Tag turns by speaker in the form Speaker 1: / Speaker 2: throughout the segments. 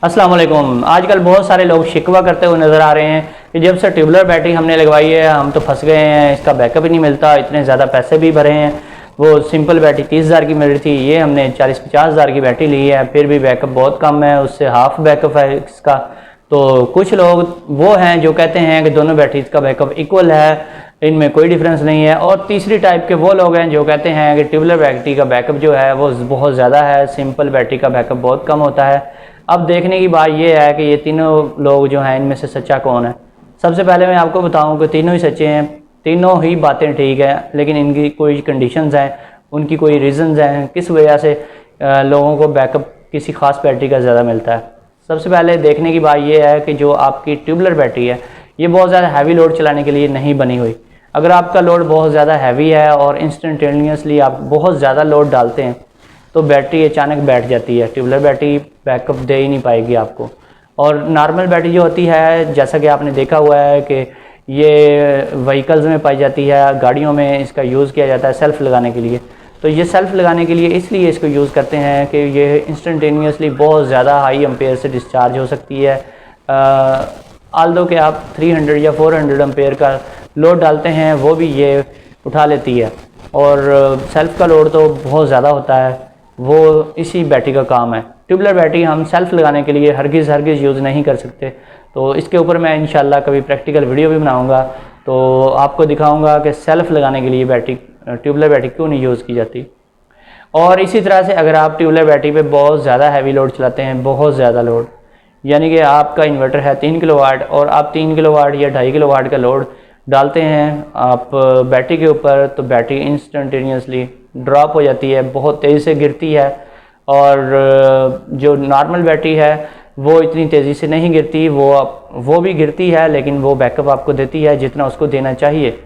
Speaker 1: अस्सलाम वालेकुम। आजकल बहुत सारे लोग शिकवा करते हुए नज़र आ रहे हैं कि जब से ट्यूबलर बैटरी हमने लगवाई है हम तो फंस गए हैं, इसका बैकअप ही नहीं मिलता, इतने ज़्यादा पैसे भी भरे हैं। वो सिंपल बैटरी 30,000 की मिल रही थी, ये हमने 40-50,000 की बैटरी ली है, फिर भी बैकअप बहुत कम है, उससे हाफ बैकअप है इसका। तो कुछ लोग वो हैं जो कहते हैं कि दोनों बैटरीज का बैकअप इक्वल है, इनमें कोई डिफरेंस नहीं है। और तीसरी टाइप के वो लोग हैं जो कहते हैं कि ट्यूबलर बैटरी का बैकअप जो है वो बहुत ज़्यादा है, सिंपल बैटरी का बैकअप बहुत कम होता है। अब देखने की बात यह है कि ये तीनों लोग जो हैं इनमें से सच्चा कौन है। सबसे पहले मैं आपको बताऊं कि तीनों ही सच्चे हैं, तीनों ही बातें ठीक हैं, लेकिन इनकी कोई कंडीशंस हैं, उनकी कोई रीज़न्स हैं किस वजह से लोगों को बैकअप किसी ख़ास बैटरी का ज़्यादा मिलता है। सबसे पहले देखने की बात यह है कि जो आपकी ट्यूबलर बैटरी है ये बहुत ज़्यादा हैवी लोड चलाने के लिए नहीं बनी हुई। अगर आपका लोड बहुत ज़्यादा हैवी है और इंस्टेंटेनियसली आप बहुत ज़्यादा लोड डालते हैं तो बैटरी अचानक बैठ जाती है, ट्यूबलर बैटरी बैकअप दे ही नहीं पाएगी आपको। और नॉर्मल बैटरी जो होती है, जैसा कि आपने देखा हुआ है कि ये व्हीकल्स में पाई जाती है, गाड़ियों में इसका यूज़ किया जाता है सेल्फ़ लगाने के लिए। तो ये सेल्फ़ लगाने के लिए इसलिए इसको यूज़ करते हैं कि ये इंस्टेंटेनियसली बहुत ज़्यादा हाई एम्पेयर से डिस्चार्ज हो सकती है। आल्दो कि आप 300 या 400 एम्पेयर का लोड डालते हैं वो भी ये उठा लेती है, और सेल्फ़ का लोड तो बहुत ज़्यादा होता है, वो इसी बैटरी का काम है। ट्यूबलर बैटरी हम सेल्फ़ लगाने के लिए हरगिज़ यूज़ नहीं कर सकते। तो इसके ऊपर मैं इंशाल्लाह कभी प्रैक्टिकल वीडियो भी बनाऊंगा, तो आपको दिखाऊंगा कि सेल्फ़ लगाने के लिए बैटरी ट्यूबलर बैटरी क्यों नहीं यूज़ की जाती। और इसी तरह से अगर आप ट्यूबलर बैटरी पे बहुत ज़्यादा हैवी लोड चलाते हैं, बहुत ज़्यादा लोड, यानी कि आपका इन्वर्टर है 3 किलोवाट और आप 3 किलोवाट या 2.5 किलोवाट का लोड डालते हैं आप बैटरी के ऊपर, तो बैटरी इंस्टेंटेनियसली ड्रॉप हो जाती है, बहुत तेज़ी से गिरती है। और जो नॉर्मल बैटरी है वो इतनी तेज़ी से नहीं गिरती, वो भी गिरती है लेकिन वो बैकअप आपको देती है जितना उसको देना चाहिए।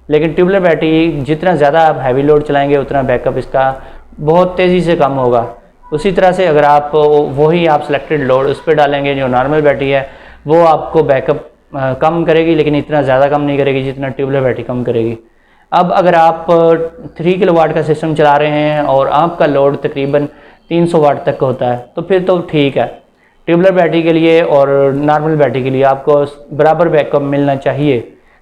Speaker 1: लेकिन ट्यूबलर बैटरी जितना ज़्यादा आप हैवी लोड चलाएंगे उतना बैकअप इसका बहुत तेज़ी से कम होगा। उसी तरह से अगर आप वही आप सिलेक्टेड लोड उस पर डालेंगे, जो नॉर्मल बैटरी है वो आपको बैकअप कम करेगी, लेकिन इतना ज़्यादा कम नहीं करेगी जितना ट्यूबलर बैटरी कम करेगी। अब अगर आप 3 किलोवाट का सिस्टम चला रहे हैं और आपका लोड तकरीबन 300 वाट तक होता है तो फिर तो ठीक है। ट्यूबलर बैटरी के लिए और नॉर्मल बैटरी के लिए आपको बराबर बैकअप मिलना चाहिए,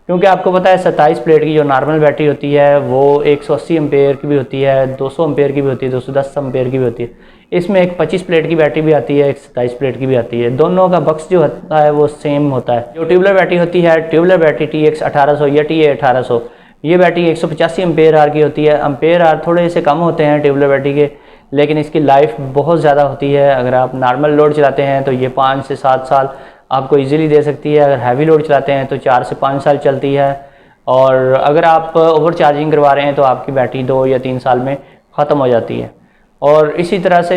Speaker 1: क्योंकि आपको पता है 27 प्लेट की जो नॉर्मल बैटरी होती है वो 180 एम्पेयर की भी होती है, 200 एम्पेयर की भी होती है, 210 एम्पेयर की भी होती है। इसमें एक 25 प्लेट की बैटरी भी आती है, एक 27 प्लेट की भी आती है। दोनों का बक्स जो होता है वो सेम होता है। जो ट्यूबलर बैटरी होती है, ट्यूबलर बैटरी TX 1800 या TA 1800, ये बैटरी 185 एम्पेयर आर की होती है। एम्पेयर आर थोड़े से कम होते हैं ट्यूबलर बैटरी के, लेकिन इसकी लाइफ बहुत ज़्यादा होती है। अगर आप नॉर्मल लोड चलाते हैं तो ये 5 से 7 साल आपको इजीली दे सकती है, अगर हैवी लोड चलाते हैं तो 4 से 5 साल चलती है, और अगर आप ओवर चार्जिंग करवा रहे हैं तो आपकी बैटरी 2 या 3 साल में ख़त्म हो जाती है। और इसी तरह से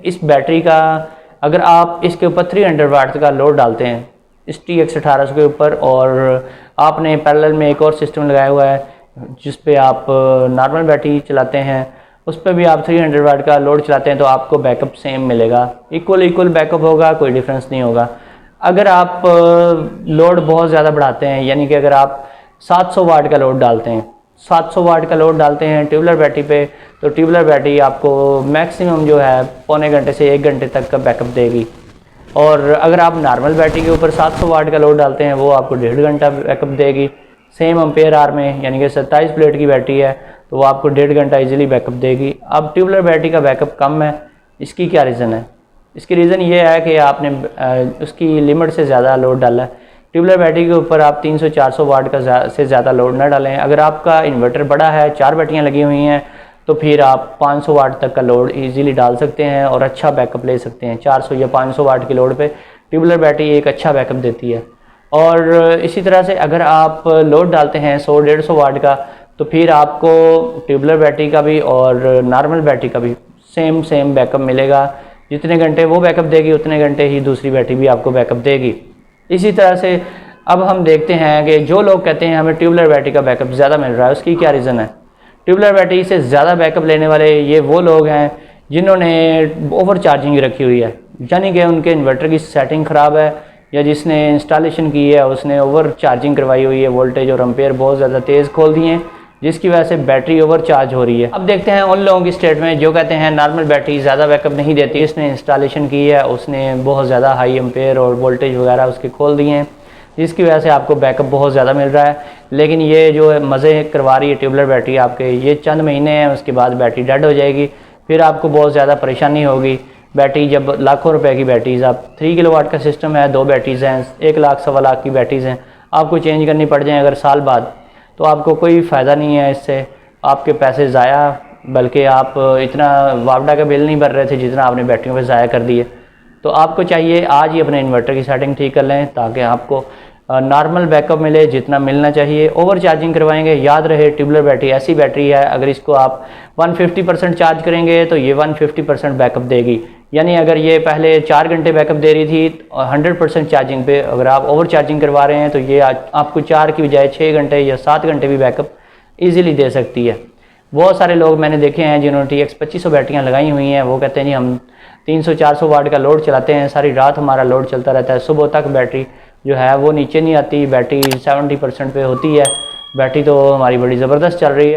Speaker 1: इस बैटरी का अगर आप इसके ऊपर 300 वाट का लोड डालते हैं इस TX 1800 के ऊपर, और आपने पैरेलल में एक और सिस्टम लगाया हुआ है जिस पे आप नॉर्मल बैटरी चलाते हैं, उस पर भी आप 300 वाट का लोड चलाते हैं तो आपको बैकअप सेम मिलेगा, इक्वल बैकअप होगा, कोई डिफरेंस नहीं होगा। अगर आप लोड बहुत ज़्यादा बढ़ाते हैं, यानी कि अगर आप 700 वाट का लोड डालते हैं, 700 वाट का लोड डालते हैं ट्यूबलर बैटरी पे, तो ट्यूबलर बैटरी आपको मैक्सिमम जो है पौने घंटे से 1 घंटे तक का बैकअप देगी। और अगर आप नॉर्मल बैटरी के ऊपर 700 वाट का लोड डालते हैं वो आपको 1.5 घंटा बैकअप देगी सेम एम्पेयर आर में, यानी कि 27 प्लेट की बैटरी है तो वो आपको 1.5 घंटा इजीली बैकअप देगी। अब ट्यूबलर बैटरी का बैकअप कम है, इसकी क्या रीज़न है? इसकी रीज़न ये है कि आपने उसकी लिमिट से ज़्यादा लोड डाला है। ट्यूबलर बैटरी के ऊपर आप 300-400 वाट का से ज़्यादा लोड ना डालें। अगर आपका इन्वर्टर बड़ा है, 4 बैटरियाँ लगी हुई हैं, तो फिर आप 500 वाट तक का लोड इजीली डाल सकते हैं और अच्छा बैकअप ले सकते हैं। 400 या 500 वाट के लोड पे ट्यूबलर बैटरी एक अच्छा बैकअप देती है। और इसी तरह से अगर आप लोड डालते हैं 100-150 वाट का, तो फिर आपको ट्यूबलर बैटरी का भी और नॉर्मल बैटरी का भी सेम बैकअप मिलेगा। जितने घंटे वो बैकअप देगी उतने घंटे ही दूसरी बैटरी भी आपको बैकअप देगी। इसी तरह से अब हम देखते हैं कि जो लोग कहते हैं हमें ट्यूबलर बैटरी का बैकअप ज़्यादा मिल रहा है, उसकी क्या रीज़न है? ट्यूबलर बैटरी से ज़्यादा बैकअप लेने वाले ये वो लोग हैं जिन्होंने ओवर चार्जिंग रखी हुई है, यानी कि उनके इन्वर्टर की सेटिंग ख़राब है, या जिसने इंस्टॉलेशन की है उसने ओवर चार्जिंग करवाई हुई है, वोल्टेज और एम्पेयर बहुत ज़्यादा तेज़ खोल दिए हैं, जिसकी वजह से बैटरी ओवर चार्ज हो रही है। अब देखते हैं उन लोगों की स्टेट में जो कहते हैं नॉर्मल बैटरी ज़्यादा बैकअप नहीं देती। इसने इंस्टॉलेशन की है, उसने बहुत ज़्यादा हाई एम्पेयर और वोल्टेज वगैरह उसके खोल दिए हैं, जिसकी वजह से आपको बैकअप बहुत ज़्यादा मिल रहा है। लेकिन ये जो है मज़े करवा रही है ट्यूबलर बैटरी आपके, ये चंद महीने हैं, उसके बाद बैटरी डेड हो जाएगी, फिर आपको बहुत ज़्यादा परेशानी होगी। बैटरी जब लाखों रुपए की बैटरीज़, आप 3 किलोवाट का सिस्टम है, 2 बैटरीज़ हैं, 1 लाख सवा लाख की बैटरीज़ हैं, आपको चेंज करनी पड़ जाए अगर साल बाद, तो आपको कोई फ़ायदा नहीं है इससे, आपके पैसे ज़ाया, बल्कि आप इतना वापडा का बिल नहीं भर रहे थे जितना आपने बैटरियों पे ज़ाया कर दिए। तो आपको चाहिए आज ही अपने इन्वर्टर की सेटिंग ठीक कर लें ताकि आपको नॉर्मल बैकअप मिले जितना मिलना चाहिए। ओवर चार्जिंग करवाएंगे, याद रहे ट्यूबलर बैटरी ऐसी बैटरी है, अगर इसको आप 150% चार्ज करेंगे तो ये 150% बैकअप देगी। यानी अगर ये पहले 4 घंटे बैकअप दे रही थी 100% चार्जिंग पे, अगर आप ओवर चार्जिंग करवा रहे हैं तो ये आपको 4 की बजाय 6 घंटे या 7 घंटे भी बैकअप ईजिली दे सकती है। बहुत सारे लोग मैंने देखे हैं जिन्होंने TX 2500 बैटरियाँ लगाई हुई हैं, वो कहते हैं जी हम 300-400 वाट का लोड चलाते हैं, सारी रात हमारा लोड चलता रहता है, सुबह तक बैटरी जो है वो नीचे नहीं आती, बैटरी 70% पे होती है, बैटरी तो हमारी बड़ी ज़बरदस्त चल रही है।